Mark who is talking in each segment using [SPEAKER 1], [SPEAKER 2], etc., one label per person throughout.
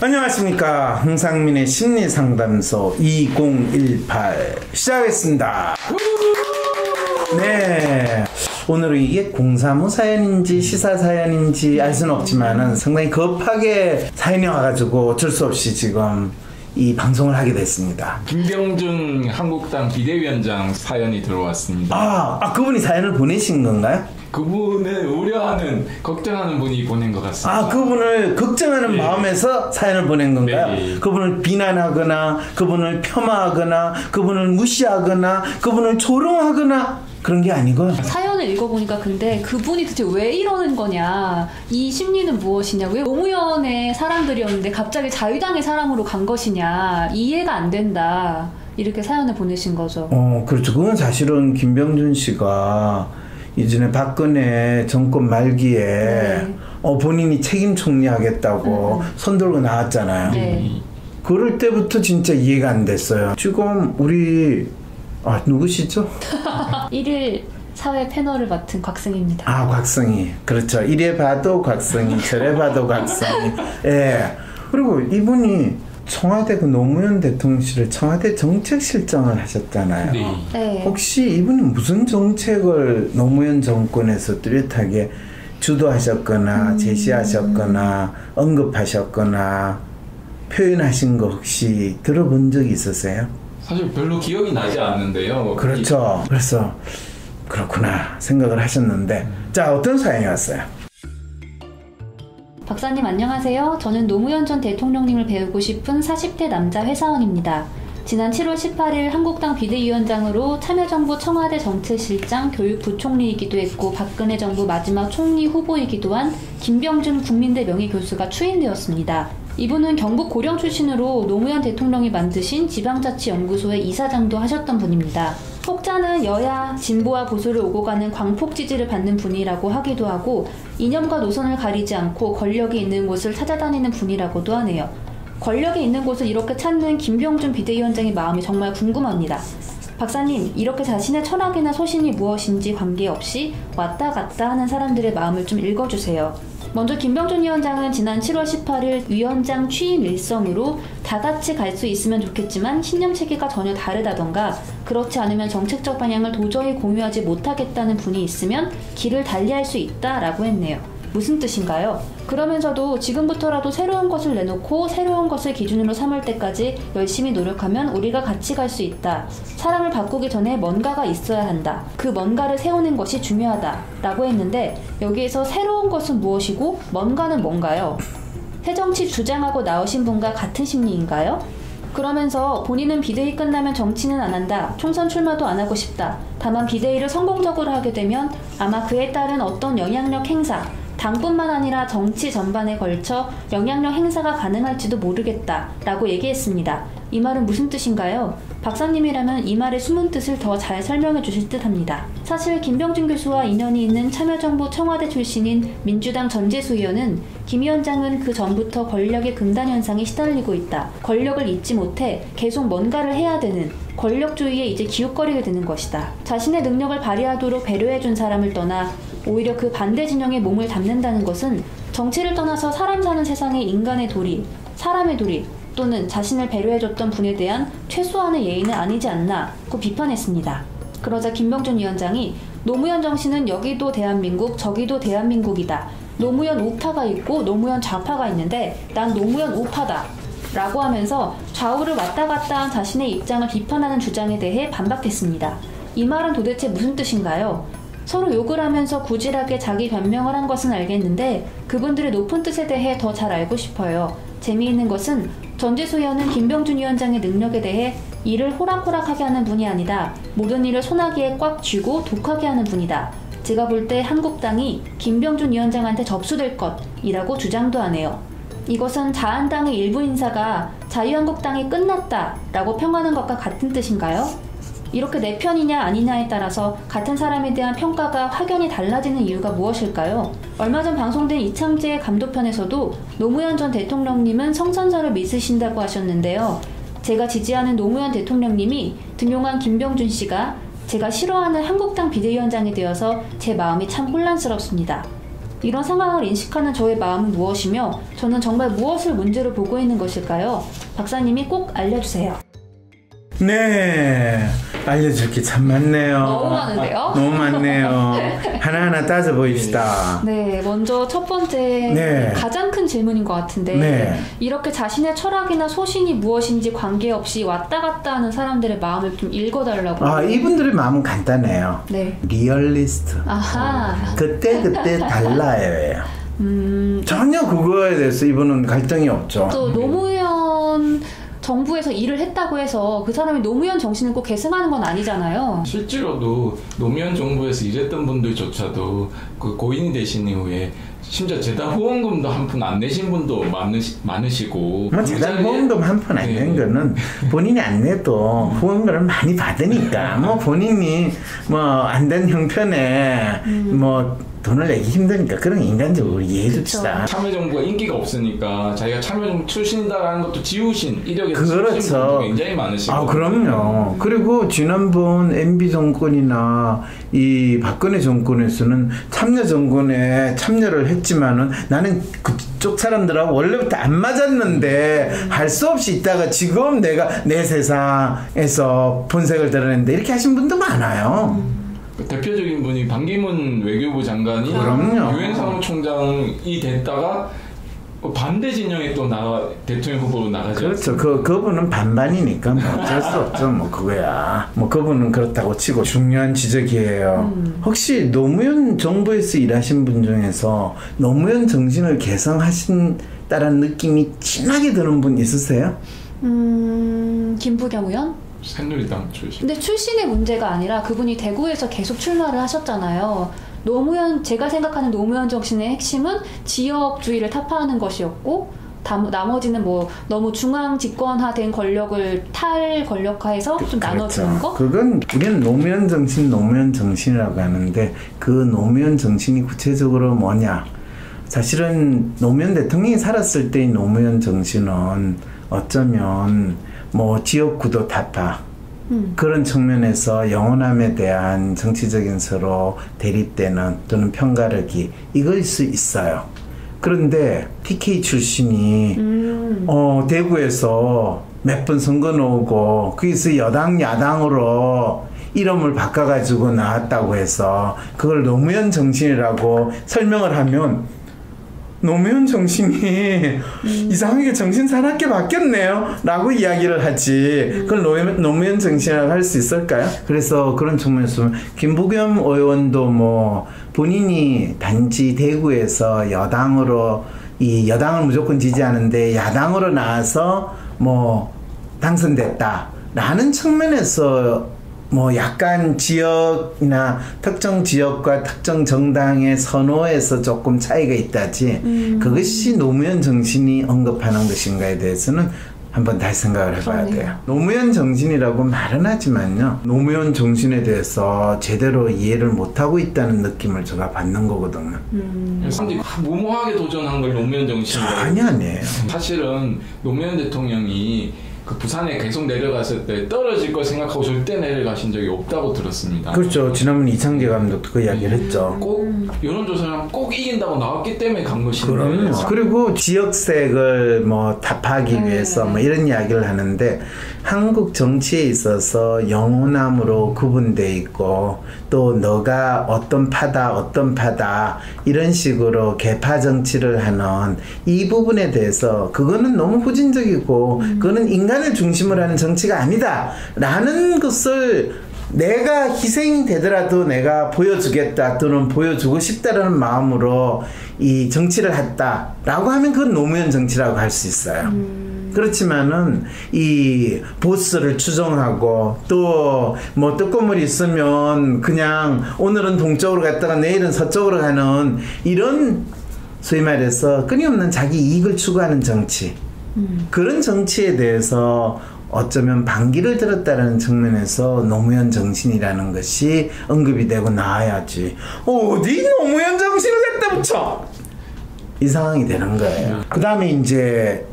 [SPEAKER 1] 안녕하십니까. 홍상민의 심리상담소 2018 시작하겠습니다. 네, 오늘은 이게 공사무 사연인지 시사 사연인지 알 수는 없지만은 상당히 급하게 사연이 와가지고 어쩔 수 없이 지금 이 방송을 하게 됐습니다.
[SPEAKER 2] 김병준 한국당 비대위원장 사연이 들어왔습니다.
[SPEAKER 1] 그분이 사연을 보내신 건가요?
[SPEAKER 2] 그분을 우려하는, 걱정하는 분이 보낸 것 같습니다.
[SPEAKER 1] 그분을 걱정하는 마음에서 사연을 보낸 건가요?
[SPEAKER 2] 네.
[SPEAKER 1] 그분을 비난하거나, 그분을 폄하하거나, 그분을 무시하거나, 그분을 조롱하거나 그런 게 아니고.
[SPEAKER 3] 사연을 읽어보니까 근데 그분이 도대체 왜 이러는 거냐, 이 심리는 무엇이냐, 왜 노무현의 사람들이었는데 갑자기 자유당의 사람으로 간 것이냐, 이해가 안 된다, 이렇게 사연을 보내신 거죠.
[SPEAKER 1] 그렇죠. 그건 사실은 김병준 씨가 이전에 박근혜 정권 말기에 본인이 책임 총리하겠다고 손들고 나왔잖아요.
[SPEAKER 3] 네.
[SPEAKER 1] 그럴 때부터 진짜 이해가 안 됐어요. 지금 우리 누구시죠?
[SPEAKER 3] 1일 사회 패널을 맡은 곽승희입니다.
[SPEAKER 1] 곽승희. 그렇죠. 이래 봐도 곽승희, 저래 봐도 곽승희. 예. 그리고 이분이 청와대 노무현 대통령실을 청와대 정책실장을 하셨잖아요.
[SPEAKER 3] 네.
[SPEAKER 1] 혹시 이분이 무슨 정책을 노무현 정권에서 뚜렷하게 주도하셨거나 제시하셨거나 언급하셨거나 표현하신 거 혹시 들어본 적이 있으세요?
[SPEAKER 2] 사실 별로 기억이 나지 않는데요.
[SPEAKER 1] 그렇죠. 그래서 그렇구나 생각을 하셨는데, 자, 어떤 사연이 왔어요?
[SPEAKER 3] 박사님 안녕하세요. 저는 노무현 전 대통령님을 배우고 싶은 40대 남자 회사원입니다. 지난 7월 18일 한국당 비대위원장으로 참여정부 청와대 정책실장 교육부총리이기도 했고 박근혜 정부 마지막 총리 후보이기도 한 김병준 국민대 명예교수가 추인되었습니다. 이분은 경북 고령 출신으로 노무현 대통령이 만드신 지방자치연구소의 이사장도 하셨던 분입니다. 혹자는 여야, 진보와 보수를 오고 가는 광폭 지지를 받는 분이라고 하기도 하고 이념과 노선을 가리지 않고 권력이 있는 곳을 찾아다니는 분이라고도 하네요. 권력이 있는 곳을 이렇게 찾는 김병준 비대위원장의 마음이 정말 궁금합니다. 박사님, 이렇게 자신의 철학이나 소신이 무엇인지 관계없이 왔다 갔다 하는 사람들의 마음을 좀 읽어주세요. 먼저 김병준 위원장은 지난 7월 18일 위원장 취임 일성으로 다 같이 갈 수 있으면 좋겠지만 신념 체계가 전혀 다르다던가 그렇지 않으면 정책적 방향을 도저히 공유하지 못하겠다는 분이 있으면 길을 달리할 수 있다라고 했네요. 무슨 뜻인가요? 그러면서도 지금부터라도 새로운 것을 내놓고 새로운 것을 기준으로 삼을 때까지 열심히 노력하면 우리가 같이 갈 수 있다. 사람을 바꾸기 전에 뭔가가 있어야 한다. 그 뭔가를 세우는 것이 중요하다. 라고 했는데 여기에서 새로운 것은 무엇이고 뭔가는 뭔가요? 새정치 주장하고 나오신 분과 같은 심리인가요? 그러면서 본인은 비대위 끝나면 정치는 안 한다. 총선 출마도 안 하고 싶다. 다만 비대위를 성공적으로 하게 되면 아마 그에 따른 어떤 영향력 행사, 당뿐만 아니라 정치 전반에 걸쳐 영향력 행사가 가능할지도 모르겠다 라고 얘기했습니다. 이 말은 무슨 뜻인가요? 박사님이라면 이 말의 숨은 뜻을 더 잘 설명해 주실 듯 합니다. 사실 김병준 교수와 인연이 있는 참여정부 청와대 출신인 민주당 전재수 의원은 김 위원장은 그 전부터 권력의 금단 현상에 시달리고 있다. 권력을 잊지 못해 계속 뭔가를 해야 되는 권력주의에 이제 기웃거리게 되는 것이다. 자신의 능력을 발휘하도록 배려해준 사람을 떠나 오히려 그 반대 진영에 몸을 담는다는 것은 정치를 떠나서 사람 사는 세상의 인간의 도리, 사람의 도리 또는 자신을 배려해줬던 분에 대한 최소한의 예의는 아니지 않나고 비판했습니다. 그러자 김병준 위원장이 노무현 정신은 여기도 대한민국 저기도 대한민국이다. 노무현 우파가 있고 노무현 좌파가 있는데 난 노무현 우파다 라고 하면서 좌우를 왔다 갔다 한 자신의 입장을 비판하는 주장에 대해 반박했습니다. 이 말은 도대체 무슨 뜻인가요? 서로 욕을 하면서 구질하게 자기 변명을 한 것은 알겠는데 그분들의 높은 뜻에 대해 더 잘 알고 싶어요. 재미있는 것은 전재수 의원은 김병준 위원장의 능력에 대해 일을 호락호락하게 하는 분이 아니다. 모든 일을 소나기에 꽉 쥐고 독하게 하는 분이다. 제가 볼 때 한국당이 김병준 위원장한테 접수될 것이라고 주장도 하네요. 이것은 자한당의 일부 인사가 자유한국당이 끝났다라고 평하는 것과 같은 뜻인가요? 이렇게 내 편이냐 아니냐에 따라서 같은 사람에 대한 평가가 확연히 달라지는 이유가 무엇일까요? 얼마 전 방송된 이창재의 감독편에서도 노무현 전 대통령님은 성선설을 믿으신다고 하셨는데요. 제가 지지하는 노무현 대통령님이 등용한 김병준 씨가 제가 싫어하는 한국당 비대위원장이 되어서 제 마음이 참 혼란스럽습니다. 이런 상황을 인식하는 저의 마음은 무엇이며 저는 정말 무엇을 문제로 보고 있는 것일까요? 박사님이 꼭 알려주세요.
[SPEAKER 1] 네, 알려줄 게 참 많네요.
[SPEAKER 3] 너무 많은데요?
[SPEAKER 1] 너무 많네요. 하나하나 따져보입시다.
[SPEAKER 3] 네, 먼저 첫 번째
[SPEAKER 1] 네.
[SPEAKER 3] 가장 큰 질문인 것 같은데
[SPEAKER 1] 네.
[SPEAKER 3] 이렇게 자신의 철학이나 소신이 무엇인지 관계없이 왔다 갔다 하는 사람들의 마음을 좀 읽어달라고.
[SPEAKER 1] 이분들의 마음은 간단해요.
[SPEAKER 3] 네.
[SPEAKER 1] 리얼리스트.
[SPEAKER 3] 아하.
[SPEAKER 1] 그때 달라요. 전혀 그거에 대해서 이분은 갈등이 없죠.
[SPEAKER 3] 또 노무현 정부에서 일을 했다고 해서 그 사람이 노무현 정신을 꼭 계승하는 건 아니잖아요.
[SPEAKER 2] 실제로도 노무현 정부에서 일했던 분들조차도 그 고인이 되신 이후에 심지어 재단 후원금도 한 푼 안 내신 분도 많으시고.
[SPEAKER 1] 재단 후원금 한 푼 안 낸 거는 본인이 안 내도 후원금을 많이 받으니까 본인이 안 된 형편에 돈을 내기 힘드니까 그런 인간적으로 이해해줍시다.
[SPEAKER 2] 참여정부가 인기가 없으니까 자기가 참여정부 출신이다라는 것도 지우신 이력에서
[SPEAKER 1] 그렇죠.
[SPEAKER 2] 굉장히 많으시고.
[SPEAKER 1] 그럼요. 그리고 지난번 MB 정권이나 이 박근혜 정권에서는 참여 정권에 참여를 했지만은 나는 그쪽 사람들하고 원래부터 안 맞았는데 할 수 없이 있다가 지금 내가 내 세상에서 본색을 드러냈는데 이렇게 하신 분도 많아요.
[SPEAKER 2] 대표적인 분이 반기문 외교부 장관이 유엔 사무총장이 됐다가 반대 진영에 또 대통령 후보로 나가죠.
[SPEAKER 1] 그렇죠. 그분은 반반이니까 어쩔 수 없죠. 그거야. 그분은 그렇다고 치고 중요한 지적이에요. 혹시 노무현 정부에서 일하신 분 중에서 노무현 정신을 개성하신다는 느낌이 진하게 드는 분 있으세요?
[SPEAKER 3] 김부겸 의원?
[SPEAKER 2] 새누리당 출신.
[SPEAKER 3] 근데 출신의 문제가 아니라 그분이 대구에서 계속 출마를 하셨잖아요. 제가 생각하는 노무현 정신의 핵심은 지역주의를 타파하는 것이었고 나머지는 너무 중앙 집권화된 권력을 탈권력화해서 좀 나눠주는 거?
[SPEAKER 1] 그건 우리는 노무현 정신이라고 하는데 그 노무현 정신이 구체적으로 뭐냐? 사실은 노무현 대통령이 살았을 때의 노무현 정신은 어쩌면 지역구도 타파 그런 측면에서 영원함에 대한 정치적인 서로 대립되는 또는 편가르기 이거일 수 있어요. 그런데 TK 출신이 대구에서 몇 번 선거 나오고 거기서 여당 야당으로 이름을 바꿔가지고 나왔다고 해서 그걸 노무현 정신이라고 설명을 하면 노무현 정신이 이상하게 정신 사납게 바뀌었네요 라고 이야기를 하지 그걸 노무현 정신이라고 할 수 있을까요? 그래서 그런 측면에서 김부겸 의원도 본인이 단지 대구에서 여당으로 여당을 무조건 지지하는데 야당으로 나와서 당선됐다 라는 측면에서 약간 지역이나 특정 지역과 특정 정당의 선호에서 조금 차이가 있다지 그것이 노무현 정신이 언급하는 것인가에 대해서는 한번 다시 생각을 해봐야 돼요. 노무현 정신이라고 말은 하지만요. 노무현 정신에 대해서 제대로 이해를 못하고 있다는 느낌을 제가 받는 거거든요.
[SPEAKER 2] 사람들이 무모하게 도전한 걸 노무현 정신이라고.
[SPEAKER 1] 아니에요.
[SPEAKER 2] 사실은 노무현 대통령이 그 부산에 계속 내려갔을 때 떨어질 걸 생각하고 절대 내려가신 적이 없다고 들었습니다.
[SPEAKER 1] 그렇죠. 지난번 이창재 감독도 그 이야기를 했죠.
[SPEAKER 2] 꼭 여론조사를 꼭 이긴다고 나왔기 때문에 간 것인데.
[SPEAKER 1] 그럼요. 그리고 지역색을 답하기 위해서 이런 이야기를 하는데 한국 정치에 있어서 영혼함으로 구분돼 있고 또 너가 어떤 파다 이런 식으로 계파 정치를 하는 이 부분에 대해서 그거는 너무 후진적이고 그거는 인간을 중심으로 하는 정치가 아니다 라는 것을 내가 희생이 되더라도 내가 보여주겠다 또는 보여주고 싶다라는 마음으로 이 정치를 했다라고 하면 그건 노무현 정치라고 할 수 있어요. 그렇지만은 이 보스를 추종하고 또 떡고물이 있으면 그냥 오늘은 동쪽으로 갔다가 내일은 서쪽으로 가는 이런 소위 말해서 끊임없는 자기 이익을 추구하는 정치 그런 정치에 대해서 어쩌면 반기를 들었다는 측면에서 노무현 정신이라는 것이 언급이 되고 나와야지 어디 노무현 정신을 갖다 붙여 이 상황이 되는 거예요. 그 다음에 이제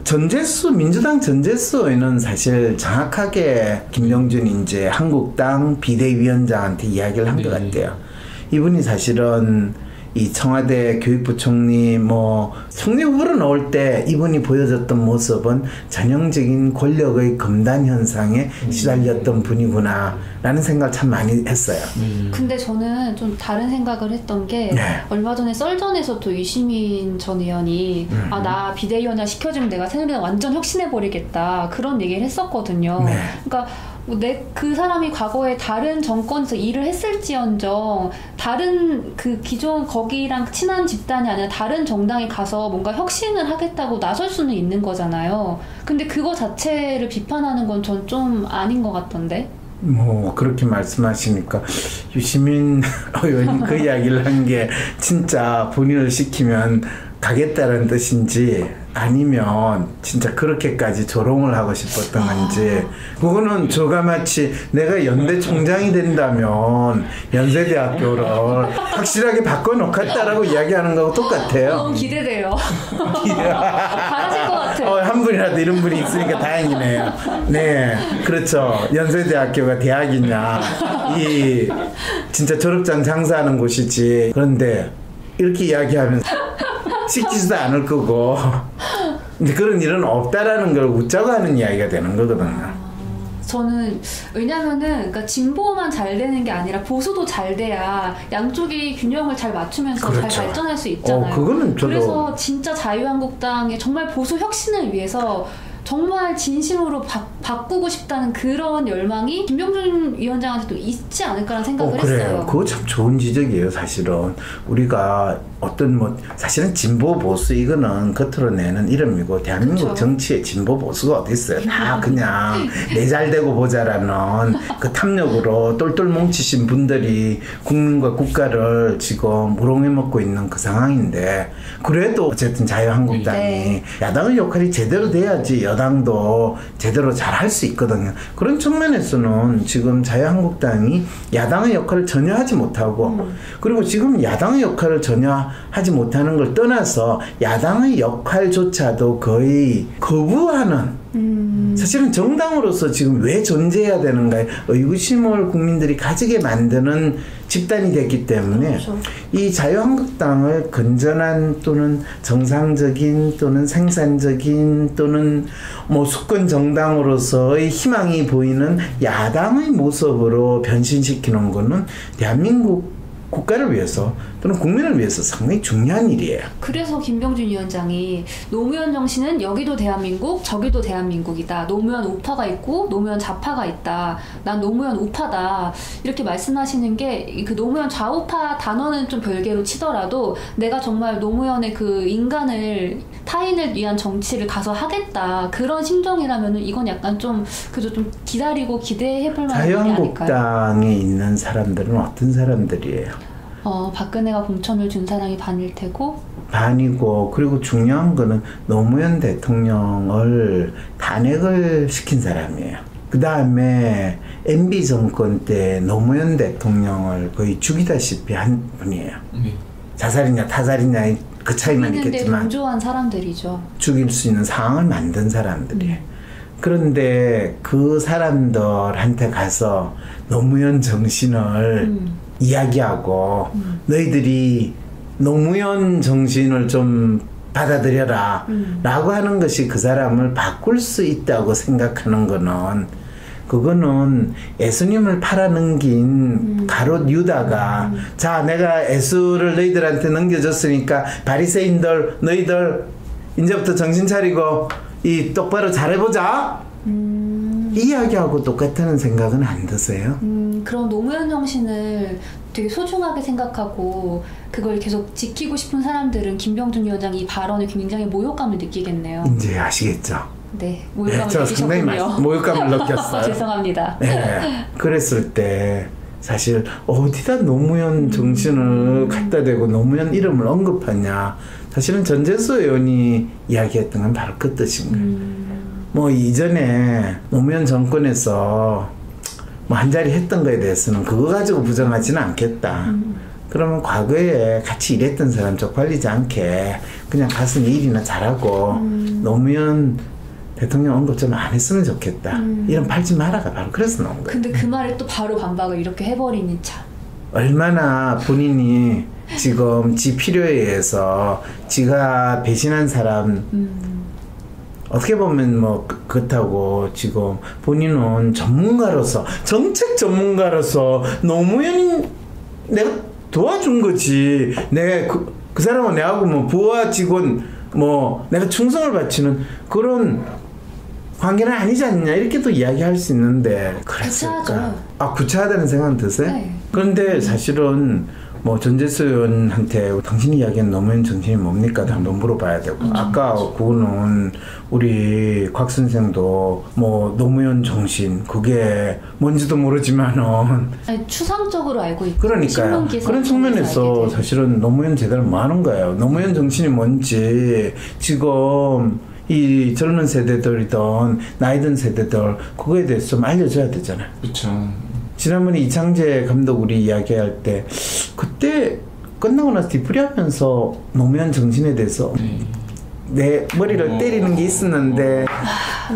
[SPEAKER 1] 민주당 전재수는 사실 정확하게 김병준 한국당 비대위원장한테 이야기를 한 것 같아요. 이분이 사실은 이 청와대 교육부총리 뭐 총리 후보로 나올 때 이분이 보여줬던 모습은 전형적인 권력의 검단 현상에 시달렸던 분이구나라는 생각을 참 많이 했어요.
[SPEAKER 3] 근데 저는 좀 다른 생각을 했던 게
[SPEAKER 1] 네.
[SPEAKER 3] 얼마 전에 썰전에서도 이시민 전 의원이 나 비대위원장 시켜주면 내가 새누리당 완전 혁신해버리겠다 그런 얘기를 했었거든요.
[SPEAKER 1] 네.
[SPEAKER 3] 그러니까 그 사람이 과거에 다른 정권에서 일을 했을지언정 다른 그 기존 거기랑 친한 집단이 아니라 다른 정당에 가서 뭔가 혁신을 하겠다고 나설 수는 있는 거잖아요. 근데 그거 자체를 비판하는 건 전 좀 아닌 것 같던데.
[SPEAKER 1] 뭐 그렇게 말씀하시니까 유시민 의원이 그 이야기를 한 게 진짜 본인을 시키면 가겠다는 뜻인지 아니면 진짜 그렇게까지 조롱을 하고 싶었던 건지 그거는 저가 마치 내가 연대 총장이 된다면 연세대학교를 확실하게 바꿔놓겠다라고 이야기하는 거하고 똑같아요.
[SPEAKER 3] 너무 기대돼요. 잘하실 것 같아요.
[SPEAKER 1] 한 분이라도 이런 분이 있으니까 다행이네요. 네, 그렇죠. 연세대학교가 대학이냐 이 진짜 졸업장 장사하는 곳이지. 그런데 이렇게 이야기하면 시키지도 않을 거고 근데 그런 일은 없다라는 걸 웃자고 하는 이야기가 되는 거거든요.
[SPEAKER 3] 저는 왜냐면은 그러니까 진보만 잘 되는 게 아니라 보수도 잘 돼야 양쪽이 균형을 잘 맞추면서
[SPEAKER 1] 그렇죠.
[SPEAKER 3] 잘 발전할 수 있잖아요.
[SPEAKER 1] 그거는 저도
[SPEAKER 3] 그래서 진짜 자유한국당의 정말 보수 혁신을 위해서 정말 진심으로 바꾸고 싶다는 그런 열망이 김병준 위원장한테도 있지 않을까라는 생각을
[SPEAKER 1] 그래요.
[SPEAKER 3] 했어요.
[SPEAKER 1] 그거 참 좋은 지적이에요. 사실은 우리가 어떤 사실은 진보 보수 이거는 겉으로 내는 이름이고 대한민국
[SPEAKER 3] 그렇죠.
[SPEAKER 1] 정치에 진보 보수가 어디 있어요? 다 그냥 내 잘되고 보자라는 그 탐욕으로 똘똘 뭉치신 분들이 국민과 국가를 지금 무롱해 먹고 있는 그 상황인데 그래도 어쨌든 자유한국당이
[SPEAKER 3] 네.
[SPEAKER 1] 야당의 역할이 제대로 돼야지 여당도 제대로 잘 할 수 있거든요. 그런 측면에서는 지금 자유한국당이 야당의 역할을 전혀 하지 못하고 그리고 지금 야당의 역할을 전혀 하지 못하는 걸 떠나서 야당의 역할조차도 거의 거부하는 사실은 정당으로서 지금 왜 존재해야 되는가에 의구심을 국민들이 가지게 만드는 집단이 됐기 때문에
[SPEAKER 3] 그렇죠.
[SPEAKER 1] 이 자유한국당을 건전한 또는 정상적인 또는 생산적인 또는 뭐 수권 정당으로서의 희망이 보이는 야당의 모습으로 변신시키는 거는 대한민국 국가를 위해서 또는 국민을 위해서 상당히 중요한 일이에요.
[SPEAKER 3] 그래서 김병준 위원장이 노무현 정신은 여기도 대한민국 저기도 대한민국이다. 노무현 우파가 있고 노무현 좌파가 있다. 난 노무현 우파다. 이렇게 말씀하시는 게 그 노무현 좌우파 단어는 좀 별개로 치더라도 내가 정말 노무현의 그 인간을 타인을 위한 정치를 가서 하겠다. 그런 심정이라면은 이건 약간 좀 그저 좀 기다리고 기대해볼 만한 일이 아닐까요?
[SPEAKER 1] 자유한국당에 있는 사람들은 어떤 사람들이에요?
[SPEAKER 3] 박근혜가 공천을 준 사람이 반일 테고
[SPEAKER 1] 반이고 그리고 중요한 거는 노무현 대통령을 탄핵을 시킨 사람이에요. 그 다음에 MB 정권 때 노무현 대통령을 거의 죽이다시피 한 분이에요. 자살이냐 타살이냐 그 차이만 있겠지만
[SPEAKER 3] 동조한 사람들이죠.
[SPEAKER 1] 죽일 수 있는 상황을 만든 사람들이에요. 그런데 그 사람들한테 가서 노무현 정신을 이야기하고 너희들이 노무현 정신을 좀 받아들여라 라고 하는 것이 그 사람을 바꿀 수 있다고 생각하는 거는 그거는 예수님을 팔아넘긴 가롯 유다가 자 내가 예수를 너희들한테 넘겨줬으니까 바리새인들 너희들 이제부터 정신 차리고 이 똑바로 잘해보자 이야기하고 똑같다는 생각은 안 드세요?
[SPEAKER 3] 그런 노무현 정신을 되게 소중하게 생각하고 그걸 계속 지키고 싶은 사람들은 김병준 위원장 이 발언에 굉장히 모욕감을 느끼겠네요.
[SPEAKER 1] 이제 아시겠죠?
[SPEAKER 3] 네, 모욕감을
[SPEAKER 1] 저 상당히
[SPEAKER 3] 느끼셨군요.
[SPEAKER 1] 모욕감을 느꼈어요.
[SPEAKER 3] 죄송합니다.
[SPEAKER 1] 네, 그랬을 때 사실 어디다 노무현 정신을 갖다 대고 노무현 이름을 언급하냐. 사실은 전재수 의원이 이야기했던 건 바로 그 뜻인 거예요. 뭐 이전에 노무현 정권에서 뭐 한 자리 했던 거에 대해서는 그거 가지고 부정하지는 않겠다. 그러면 과거에 같이 일했던 사람 쪽팔리지 않게 그냥 가서 일이나 잘하고 노무현 대통령 언급 좀 안 했으면 좋겠다. 이런 팔지 마라가 바로 그래서 나온 거예요.
[SPEAKER 3] 근데 그 말에 또 바로 반박을 이렇게 해버리니 참.
[SPEAKER 1] 얼마나 본인이 지금 지 필요에 의해서 지가 배신한 사람 어떻게 보면 뭐 그렇다고 지금 본인은 전문가로서 정책 전문가로서 노무현이 내가 도와준 거지. 내가 그 사람은 내하고 뭐 부하 직원 뭐 내가 충성을 바치는 그런 관계는 아니지 않냐 이렇게도 이야기할 수 있는데 그랬을까?
[SPEAKER 3] 구차하죠.
[SPEAKER 1] 아 구차하다는 생각은 드세요?
[SPEAKER 3] 네.
[SPEAKER 1] 그런데 사실은 뭐 전재수 의원한테 당신이 이야기한 노무현 정신이 뭡니까? 한번 물어봐야 되고 아까 그거는 우리 곽 선생도 뭐 노무현 정신 그게 뭔지도 모르지만은
[SPEAKER 3] 아니, 추상적으로 알고 있고
[SPEAKER 1] 그러니까요. 그런 측면에서 사실은 노무현 제대로 뭐 하는 거예요. 노무현 정신이 뭔지 지금 이 젊은 세대들이든 나이든 세대들 그거에 대해서 좀 알려줘야 되잖아요.
[SPEAKER 2] 그렇죠.
[SPEAKER 1] 지난번에 이창재 감독 우리 이야기할 때 그때 끝나고 나서 뒤풀이하면서 노무현 정신에 대해서 내 머리를 때리는 게 있었는데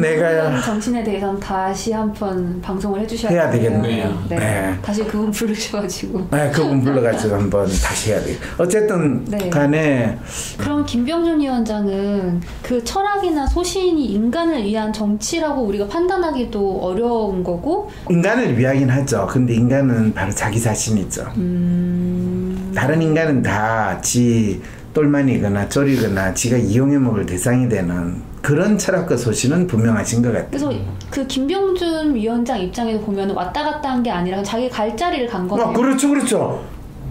[SPEAKER 1] 내가
[SPEAKER 3] 정신에 대해서는 다시 한번 방송을 해주셔야
[SPEAKER 1] 해야 되겠네요.
[SPEAKER 3] 네.
[SPEAKER 1] 네.
[SPEAKER 3] 다시 그분 부르셔가지고.
[SPEAKER 1] 네, 그분 불러가지고 한번 다시 해야 돼. 어쨌든
[SPEAKER 3] 네.
[SPEAKER 1] 간에
[SPEAKER 3] 그럼 김병준 위원장은 그 철학이나 소신이 인간을 위한 정치라고 우리가 판단하기도 어려운 거고
[SPEAKER 1] 인간을 위하긴 하죠. 근데 인간은 바로 자기 자신이죠. 다른 인간은 다 지 똘만이거나 쫄이거나 지가 이용해 먹을 대상이 되는 그런 철학과 소신은 분명하신 것 같아요.
[SPEAKER 3] 그래서 그 김병준 위원장 입장에서 보면 왔다 갔다 한 게 아니라 자기 갈 자리를 간 거예요.
[SPEAKER 1] 그렇죠, 그렇죠.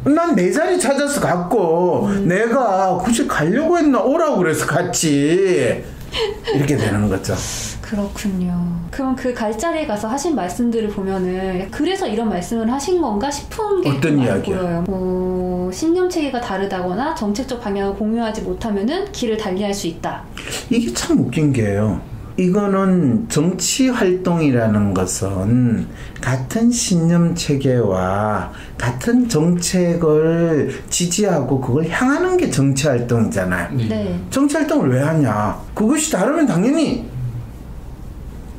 [SPEAKER 1] 난 내 자리 찾아서 갔고 내가 굳이 가려고 했나 오라고 그래서 갔지. 이렇게 되는 거죠.
[SPEAKER 3] 그렇군요. 그럼 그 갈 자리에 가서 하신 말씀들을 보면은 그래서 이런 말씀을 하신 건가 싶은 게
[SPEAKER 1] 어떤 이야기야?
[SPEAKER 3] 보여요. 신념 체계가 다르다거나 정책적 방향을 공유하지 못하면은 길을 달리할 수 있다.
[SPEAKER 1] 이게 참 웃긴 게요. 이거는 정치 활동이라는 것은 같은 신념 체계와 같은 정책을 지지하고 그걸 향하는 게 정치 활동이잖아요.
[SPEAKER 3] 네.
[SPEAKER 1] 정치 활동을 왜 하냐? 그것이 다르면 당연히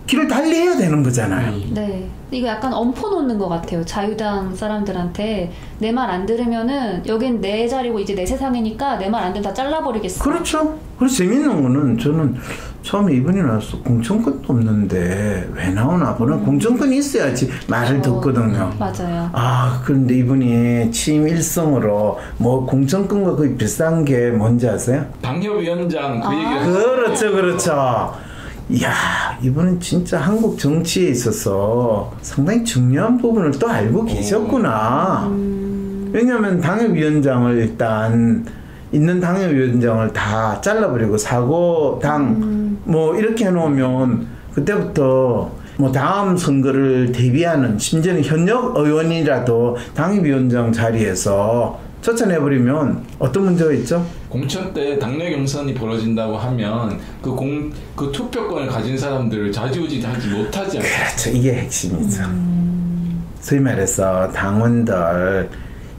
[SPEAKER 1] 길을 달리해야 되는 거잖아요.
[SPEAKER 3] 네. 이거 약간 엄포 놓는 것 같아요. 자유당 사람들한테 내 말 안 들으면은 여긴 내 자리고 이제 내 세상이니까 내 말 안 들으면 다 잘라버리겠어.
[SPEAKER 1] 그렇죠. 그래서 재밌는 거는 저는 처음에 이분이 나와서 공천권도 없는데 왜 나오나 보는 공천권이 있어야지 말을 듣거든요.
[SPEAKER 3] 맞아요.
[SPEAKER 1] 아 그런데 이분이 취임 일성으로 뭐 공천권과 거의 비슷한 게 뭔지 아세요?
[SPEAKER 2] 당협위원장 그 얘기를
[SPEAKER 1] 그렇죠, 그렇죠. 이야, 이분은 진짜 한국 정치에 있어서 상당히 중요한 부분을 또 알고 계셨구나. 왜냐하면 당협위원장을 일단 있는 당협위원장을 다 잘라버리고 사고당 뭐 이렇게 해놓으면 그때부터 뭐 다음 선거를 대비하는 심지어는 현역 의원이라도 당협위원장 자리에서 쫓아내버리면 어떤 문제가 있죠?
[SPEAKER 2] 공천 때 당내 경선이 벌어진다고 하면 그 투표권을 가진 사람들을 좌지우지하지 못하지 않아요.
[SPEAKER 1] 그렇죠. 이게 핵심이죠. 소위 말해서 당원들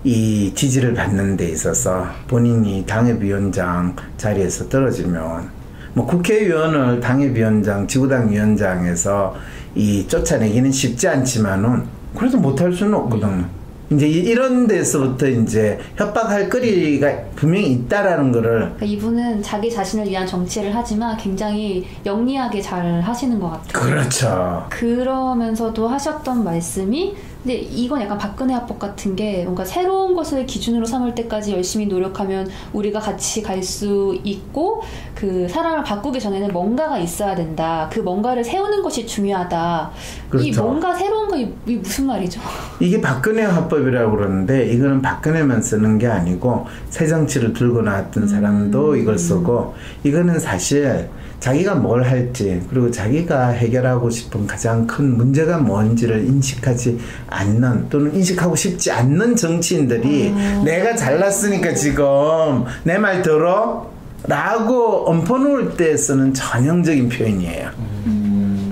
[SPEAKER 1] 이 지지를 받는 데 있어서 본인이 당협위원장 자리에서 떨어지면 뭐 국회의원을 당협위원장, 지구당 위원장에서 이 쫓아내기는 쉽지 않지만은 그래도 못할 수는 없거든요. 이제 이런 데서부터 이제 협박할 거리가 분명히 있다라는 거를.
[SPEAKER 3] 그러니까 이분은 자기 자신을 위한 정치를 하지만 굉장히 영리하게 잘 하시는 것 같아요.
[SPEAKER 1] 그렇죠.
[SPEAKER 3] 그러면서도 하셨던 말씀이 근데 이건 약간 박근혜 합법 같은 게 뭔가 새로운 것을 기준으로 삼을 때까지 열심히 노력하면 우리가 같이 갈 수 있고 그 사람을 바꾸기 전에는 뭔가가 있어야 된다. 그 뭔가를 세우는 것이 중요하다.
[SPEAKER 1] 그렇죠.
[SPEAKER 3] 이 뭔가 새로운 거 이게 무슨 말이죠?
[SPEAKER 1] 이게 박근혜 합법이라고 그러는데 이거는 박근혜만 쓰는 게 아니고 새정치를 들고 나왔던 사람도 이걸 쓰고 이거는 사실 자기가 뭘 할지 그리고 자기가 해결하고 싶은 가장 큰 문제가 뭔지를 인식하지 않는 또는 인식하고 싶지 않는 정치인들이 내가 잘났으니까 지금 내 말 들어? 라고 엎어놓을 때 쓰는 전형적인 표현이에요.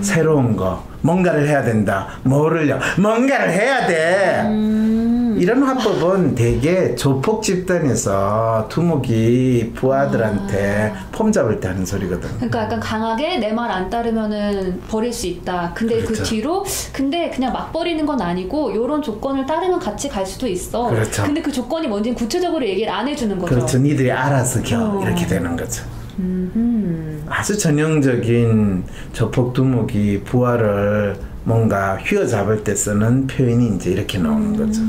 [SPEAKER 1] 새로운 거 뭔가를 해야 된다. 뭐를요? 뭔가를 해야 돼. 이런 화법은 대개 조폭 집단에서 두목이 부하들한테 폼 잡을 때 하는 소리거든.
[SPEAKER 3] 그러니까 약간 강하게 내 말 안 따르면은 버릴 수 있다. 근데
[SPEAKER 1] 그렇죠.
[SPEAKER 3] 그 뒤로 근데 그냥 막 버리는 건 아니고 이런 조건을 따르면 같이 갈 수도 있어.
[SPEAKER 1] 그렇죠.
[SPEAKER 3] 근데 그 조건이 뭔지 구체적으로 얘기를 안 해주는 거죠.
[SPEAKER 1] 그렇죠. 니들이 알아서 이렇게 되는 거죠. 아주 전형적인 조폭 두목이 부하를 뭔가 휘어잡을 때 쓰는 표현이 이제 이렇게 나오는 거죠.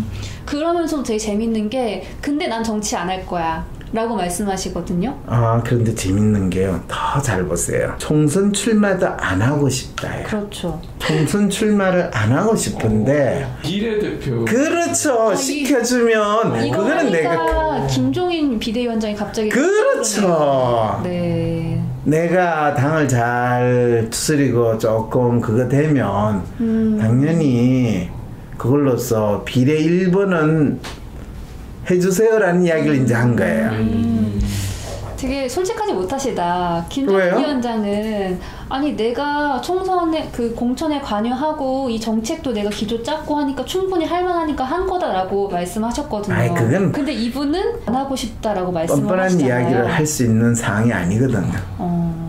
[SPEAKER 3] 그러면서 되게 재밌는 게 근데 난 정치 안 할 거야 라고 말씀하시거든요.
[SPEAKER 1] 그런데 재밌는 게요. 더 잘 보세요. 총선 출마도 안 하고 싶다요.
[SPEAKER 3] 그렇죠.
[SPEAKER 1] 총선 출마를 안 하고 싶은데
[SPEAKER 2] 비례대표
[SPEAKER 1] 그렇죠. 시켜주면
[SPEAKER 3] 이거
[SPEAKER 1] 그거는 내가
[SPEAKER 3] 김종인 비대위원장이 갑자기
[SPEAKER 1] 그렇죠.
[SPEAKER 3] 네.
[SPEAKER 1] 내가 당을 잘 추스리고 조금 그거 되면 당연히 그걸로써 비례 1번은 해주세요라는 이야기를 이제 한 거예요.
[SPEAKER 3] 되게 솔직하지 못하시다. 김종인
[SPEAKER 1] 왜요?
[SPEAKER 3] 위원장은 아니 내가 총선에 그 공천에 관여하고 이 정책도 내가 기조 짰고 하니까 충분히 할 만하니까 한 거다라고 말씀하셨거든요.
[SPEAKER 1] 아이, 그건
[SPEAKER 3] 근데 이분은 안 하고 싶다라고 말씀을
[SPEAKER 1] 뻔뻔한
[SPEAKER 3] 하시잖아요.
[SPEAKER 1] 이야기를 할 수 있는 사항이 아니거든요.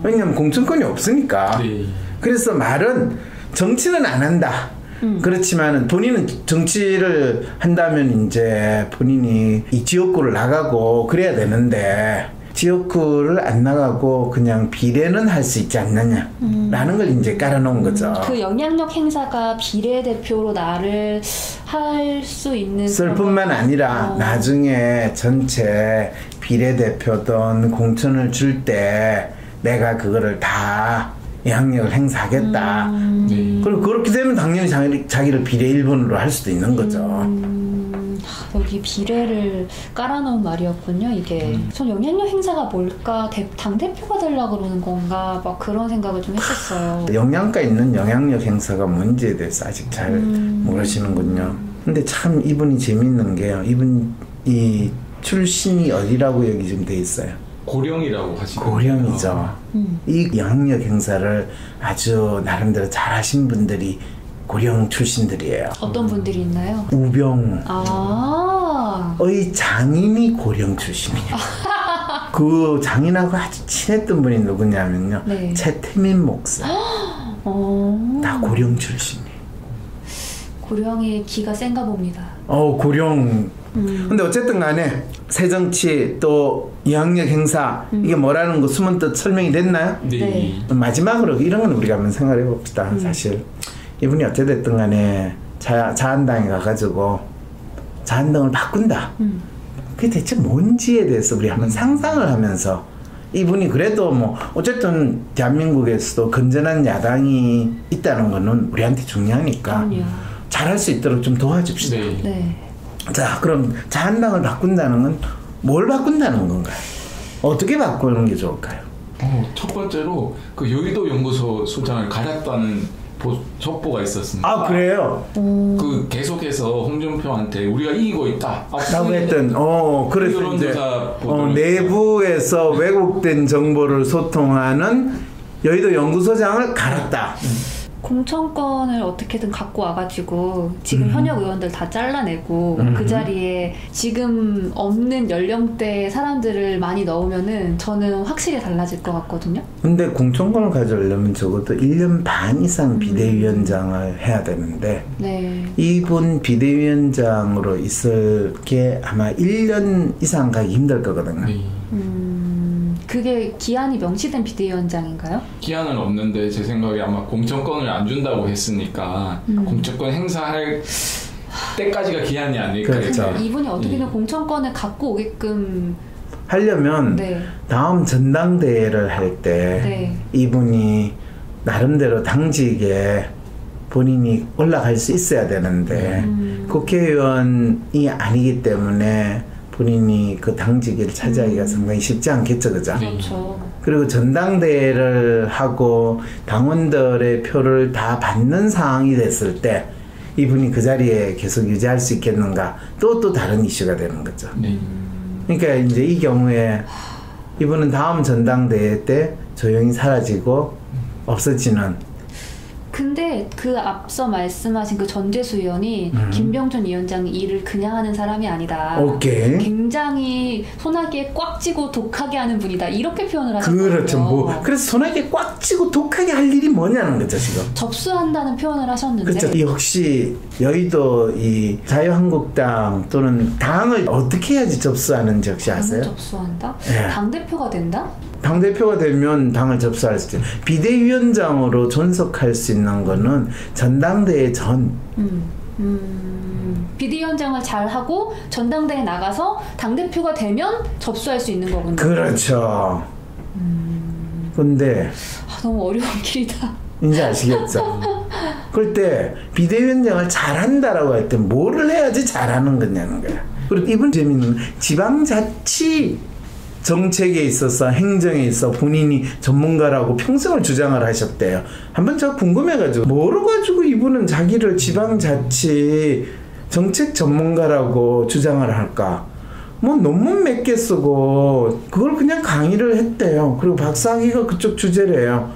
[SPEAKER 1] 왜냐하면 공천권이 없으니까.
[SPEAKER 2] 네.
[SPEAKER 1] 그래서 말은 정치는 안 한다. 그렇지만 본인은 정치를 한다면 이제 본인이 이 지역구를 나가고 그래야 되는데 지역구를 안 나가고 그냥 비례는 할 수 있지 않느냐라는 걸 이제 깔아놓은 거죠.
[SPEAKER 3] 그 영향력 행사가 비례대표로 나를 할 수 있는
[SPEAKER 1] 쓸 뿐만 아니라 나중에 전체 비례대표든 공천을 줄 때 내가 그거를 다 영향력을 행사하겠다.
[SPEAKER 2] 네.
[SPEAKER 1] 그리고 그렇게 되면 당연히 자기를 비례 1번으로 할 수도 있는 거죠.
[SPEAKER 3] 여기 비례를 깔아놓은 말이었군요. 이게 전 영향력 행사가 뭘까? 당대표가 되려고 그러는 건가? 막 그런 생각을 좀 했었어요.
[SPEAKER 1] 영양가 있는 영향력 행사가 뭔지에 대해서 아직 잘 모르시는군요. 근데 참 이분이 재밌는 게요. 이분이 출신이 어디라고 여기 지금 돼 있어요?
[SPEAKER 2] 고령이라고 하시더라고요.
[SPEAKER 1] 고령이죠. 이 영향력 행사를 아주 나름대로 잘하신 분들이 고령 출신들이에요.
[SPEAKER 3] 어떤 분들이 있나요?
[SPEAKER 1] 우병우의
[SPEAKER 3] 아,
[SPEAKER 1] 장인이 고령 출신이에요. 그 장인하고 아주 친했던 분이 누구냐면요.
[SPEAKER 3] 네.
[SPEAKER 1] 최태민 목사. 다 고령 출신이에요.
[SPEAKER 3] 고령의 기가 센가 봅니다.
[SPEAKER 1] 고령. 근데 어쨌든 간에 새정치 또 영향력 행사 이게 뭐라는 거 숨은 뜻 설명이 됐나요?
[SPEAKER 2] 네.
[SPEAKER 3] 네.
[SPEAKER 1] 마지막으로 이런 건 우리가 한번 생각해 봅시다. 사실 이분이 어쨌든 간에 자한당에 가가지고 자한당을 바꾼다. 그게 대체 뭔지에 대해서 우리 한번 상상을 하면서 이분이 그래도 뭐 어쨌든 대한민국에서도 건전한 야당이 있다는 거는 우리한테 중요하니까
[SPEAKER 3] 그럼요.
[SPEAKER 1] 잘할 수 있도록 좀 도와줍시다.
[SPEAKER 2] 네.
[SPEAKER 3] 네.
[SPEAKER 1] 자, 그럼 자한당을 바꾼다는 건 뭘 바꾼다는 건가요? 어떻게 바꾸는 게 좋을까요?
[SPEAKER 2] 첫 번째로 그 여의도 연구소 소장을 갈았다는 첩보가 있었습니다.
[SPEAKER 1] 아, 그래요?
[SPEAKER 2] 그 계속해서 홍준표한테 우리가 이기고 있다.
[SPEAKER 1] 라고 했던, 그래서 이제 내부에서 왜곡된 정보를 소통하는 여의도 연구소장을 갈았다.
[SPEAKER 3] 공천권을 어떻게든 갖고 와가지고 지금 현역 의원들 다 잘라내고 그 자리에 지금 없는 연령대 사람들을 많이 넣으면은 저는 확실히 달라질 것 같거든요.
[SPEAKER 1] 근데 공천권을 가져오려면 적어도 1년 반 이상 비대위원장을 해야 되는데
[SPEAKER 3] 네.
[SPEAKER 1] 이분 비대위원장으로 있을 게 아마 1년 이상 가기 힘들 거거든요.
[SPEAKER 2] 네.
[SPEAKER 3] 그게 기한이 명시된 비대위원장인가요?
[SPEAKER 2] 기한은 없는데 제 생각에 아마 공천권을 안 준다고 했으니까 공천권 행사할 때까지가 기한이 아닐까.
[SPEAKER 1] 그렇죠.
[SPEAKER 3] 이분이 어떻게든 공천권을 갖고 오게끔
[SPEAKER 1] 하려면
[SPEAKER 3] 네.
[SPEAKER 1] 다음 전당대회를 할 때
[SPEAKER 3] 네.
[SPEAKER 1] 이분이 나름대로 당직에 본인이 올라갈 수 있어야 되는데 국회의원이 아니기 때문에 본인이 그 당직을 차지하기가 상당히 쉽지 않겠죠, 그죠?
[SPEAKER 3] 그렇죠.
[SPEAKER 1] 그리고 전당대회를 하고 당원들의 표를 다 받는 상황이 됐을 때 이분이 그 자리에 계속 유지할 수 있겠는가? 또 다른 이슈가 되는 거죠.
[SPEAKER 2] 네.
[SPEAKER 1] 그러니까 이제 이 경우에 이분은 다음 전당대회 때 조용히 사라지고 없어지는
[SPEAKER 3] 근데 그 앞서 말씀하신 그 전재수 의원이 김병준 위원장이 일을 그냥 하는 사람이 아니다.
[SPEAKER 1] 오케이.
[SPEAKER 3] 굉장히 소나기에 꽉 쥐고 독하게 하는 분이다. 이렇게 표현을 하셨거든요.
[SPEAKER 1] 그렇죠. 그래서 소나기에 꽉 쥐고 독하게 할 일이 뭐냐는 거죠 지금.
[SPEAKER 3] 접수한다는 표현을 하셨는데.
[SPEAKER 1] 그렇죠. 이 혹시 여의도 이 자유한국당 또는 당을 어떻게 해야지 접수하는지 혹시 아세요?
[SPEAKER 3] 당을 접수한다?
[SPEAKER 1] 예.
[SPEAKER 3] 당대표가 된다?
[SPEAKER 1] 당대표가 되면 당을 접수할 수 있어요. 비대위원장으로 존속할 수 있는 거는 전당대회 전.
[SPEAKER 3] 비대위원장을 잘하고 전당대회에 나가서 당대표가 되면 접수할 수 있는 거군요.
[SPEAKER 1] 그렇죠. 근데
[SPEAKER 3] 너무 어려운 길이다.
[SPEAKER 1] 이제 아시겠죠? 그럴 때 비대위원장을 잘한다라고 할 때 뭐를 해야지 잘하는 거냐는 거야. 그리고 이번 재미는 지방자치 정책에 있어서 행정에 있어 본인이 전문가라고 평생을 주장을 하셨대요. 한번 제가 궁금해가지고 뭐로 가지고 이분은 자기를 지방자치 정책 전문가라고 주장을 할까? 뭐 논문 몇 개 쓰고 그걸 그냥 강의를 했대요. 그리고 박사학위가 그쪽 주제래요.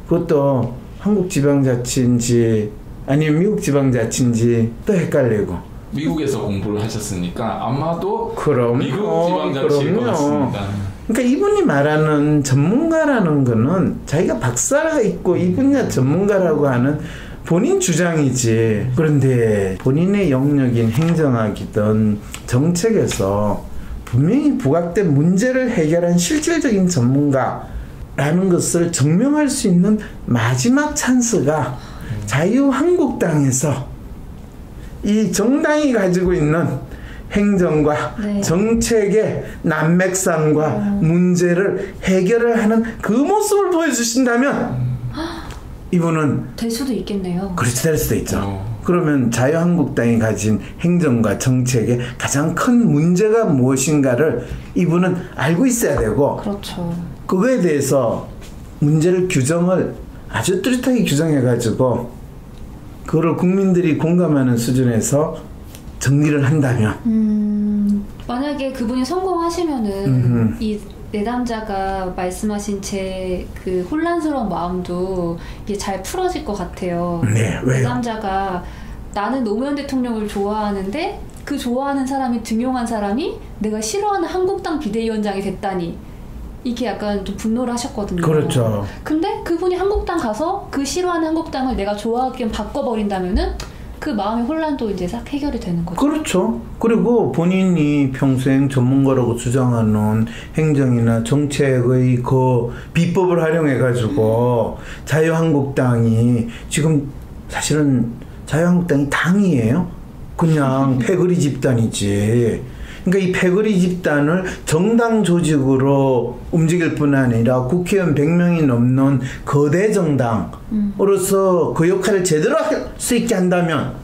[SPEAKER 1] 그것도 한국 지방자치인지 아니면 미국 지방자치인지 또 헷갈리고.
[SPEAKER 2] 미국에서 공부를 하셨으니까 아마도
[SPEAKER 1] 그럼
[SPEAKER 2] 미국 지방자치일 것 같습니다.
[SPEAKER 1] 그러니까 이분이 말하는 전문가라는 거는 자기가 박사가 있고 이 분야 전문가라고 하는 본인 주장이지. 그런데 본인의 영역인 행정학이든 정책에서 분명히 부각된 문제를 해결한 실질적인 전문가라는 것을 증명할 수 있는 마지막 찬스가 자유한국당에서 이 정당이 가지고 있는 행정과
[SPEAKER 3] 네.
[SPEAKER 1] 정책의 난맥상과 문제를 해결을 하는 그 모습을 보여주신다면 이분은
[SPEAKER 3] 될 수도 있겠네요.
[SPEAKER 1] 그렇지 될 수도 있죠. 그러면 자유한국당이 가진 행정과 정책의 가장 큰 문제가 무엇인가를 이분은 알고 있어야 되고
[SPEAKER 3] 그렇죠.
[SPEAKER 1] 그거에 대해서 문제를 규정을 아주 뚜렷하게 규정해가지고 그거를 국민들이 공감하는 수준에서 정리를 한다면
[SPEAKER 3] 만약에 그분이 성공하시면은 이 내담자가 말씀하신 제 그 혼란스러운 마음도 이게 잘 풀어질 것 같아요.
[SPEAKER 1] 네, 왜요?
[SPEAKER 3] 내담자가 나는 노무현 대통령을 좋아하는데 그 좋아하는 사람이 등용한 사람이 내가 싫어하는 한국당 비대위원장이 됐다니 이게 약간 좀 분노를 하셨거든요.
[SPEAKER 1] 그렇죠.
[SPEAKER 3] 근데 그분이 한국당 가서 그 싫어하는 한국당을 내가 좋아하게 바꿔버린다면은 그 마음의 혼란도 이제 싹 해결이 되는 거죠.
[SPEAKER 1] 그렇죠. 그리고 본인이 평생 전문가라고 주장하는 행정이나 정책의 그 비법을 활용해가지고 자유한국당이 지금 사실은 자유한국당이 당이에요. 그냥 패거리 집단이지. 그러니까 이 패거리 집단을 정당 조직으로 움직일 뿐 아니라 국회의원 100명이 넘는 거대 정당으로서 그 역할을 제대로 할 수 있게 한다면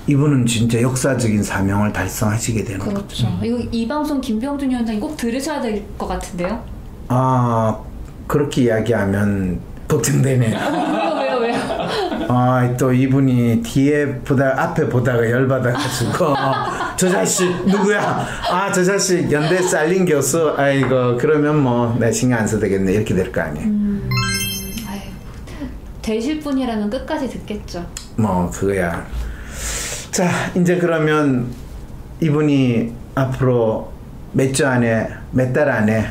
[SPEAKER 1] 이분은 진짜 역사적인 사명을 달성하시게 되는 거죠.
[SPEAKER 3] 그렇죠. 이거 이 방송 김병준 위원장이 꼭 들으셔야 될 것 같은데요.
[SPEAKER 1] 아 그렇게 이야기하면 걱정되네요.
[SPEAKER 3] 왜요?
[SPEAKER 1] 아, 또 이분이 뒤에 앞에 보다가 열받아가지고 저 자식 누구야? 아, 저 자식 연대 쌀린 교수. 아이고 그러면 뭐 내 신경 안 써도 되겠네 이렇게 될 거 아니에요.
[SPEAKER 3] 되실 분이라면 끝까지 듣겠죠.
[SPEAKER 1] 뭐 그거야. 자 이제 그러면 이분이 앞으로 몇 달 안에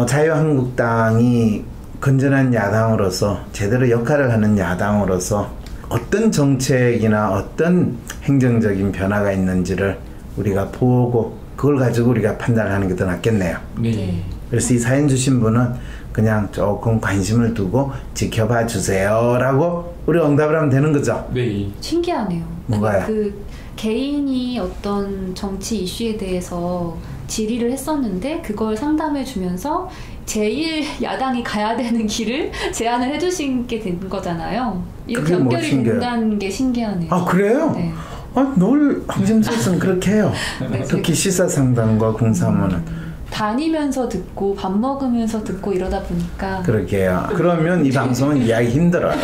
[SPEAKER 1] 자유한국당이 건전한 야당으로서 제대로 역할을 하는 야당으로서 어떤 정책이나 어떤 행정적인 변화가 있는지를 우리가 보고 그걸 가지고 우리가 판단을 하는 게 더 낫겠네요.
[SPEAKER 2] 네.
[SPEAKER 1] 그래서 이 사연 주신 분은 그냥 조금 관심을 두고 지켜봐 주세요 라고 우리 응답을 하면 되는 거죠.
[SPEAKER 2] 네.
[SPEAKER 3] 신기하네요.
[SPEAKER 1] 뭐가요?
[SPEAKER 3] 그 개인이 어떤 정치 이슈에 대해서 질의를 했었는데 그걸 상담해 주면서 제일 야당이 가야 되는 길을 제안을 해주신 게 된 거잖아요. 이렇게 연결이 된다는 게 신기하네요.
[SPEAKER 1] 아 그래요?
[SPEAKER 3] 네.
[SPEAKER 1] 아, 늘 항심소에서는 그렇게 해요.
[SPEAKER 3] 네,
[SPEAKER 1] 특히 시사상담과 공사문은
[SPEAKER 3] 다니면서 듣고 밥 먹으면서 듣고 이러다 보니까
[SPEAKER 1] 그러게요. 그러면 이 방송은 이해하기 힘들어요.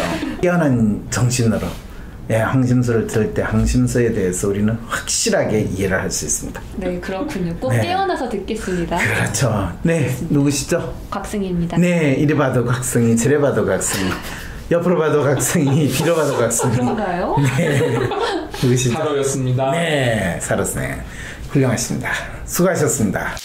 [SPEAKER 1] 깨어난 정신으로 항심서를 들을 때 항심서에 대해서 우리는 확실하게 이해를 할 수 있습니다.
[SPEAKER 3] 네, 그렇군요. 꼭
[SPEAKER 1] 네.
[SPEAKER 3] 깨어나서 듣겠습니다.
[SPEAKER 1] 그렇죠. 네, 누구시죠?
[SPEAKER 3] 곽승희입니다.
[SPEAKER 1] 네, 이래 봐도 곽승희, 저래 봐도 곽승희. 옆으로 봐도 각성이 뒤로 봐도 각성.
[SPEAKER 3] 그런가요?
[SPEAKER 1] 네. 그것이죠.
[SPEAKER 2] 사로였습니다.
[SPEAKER 1] 네, 살았네. 훌륭하십니다. 수고하셨습니다.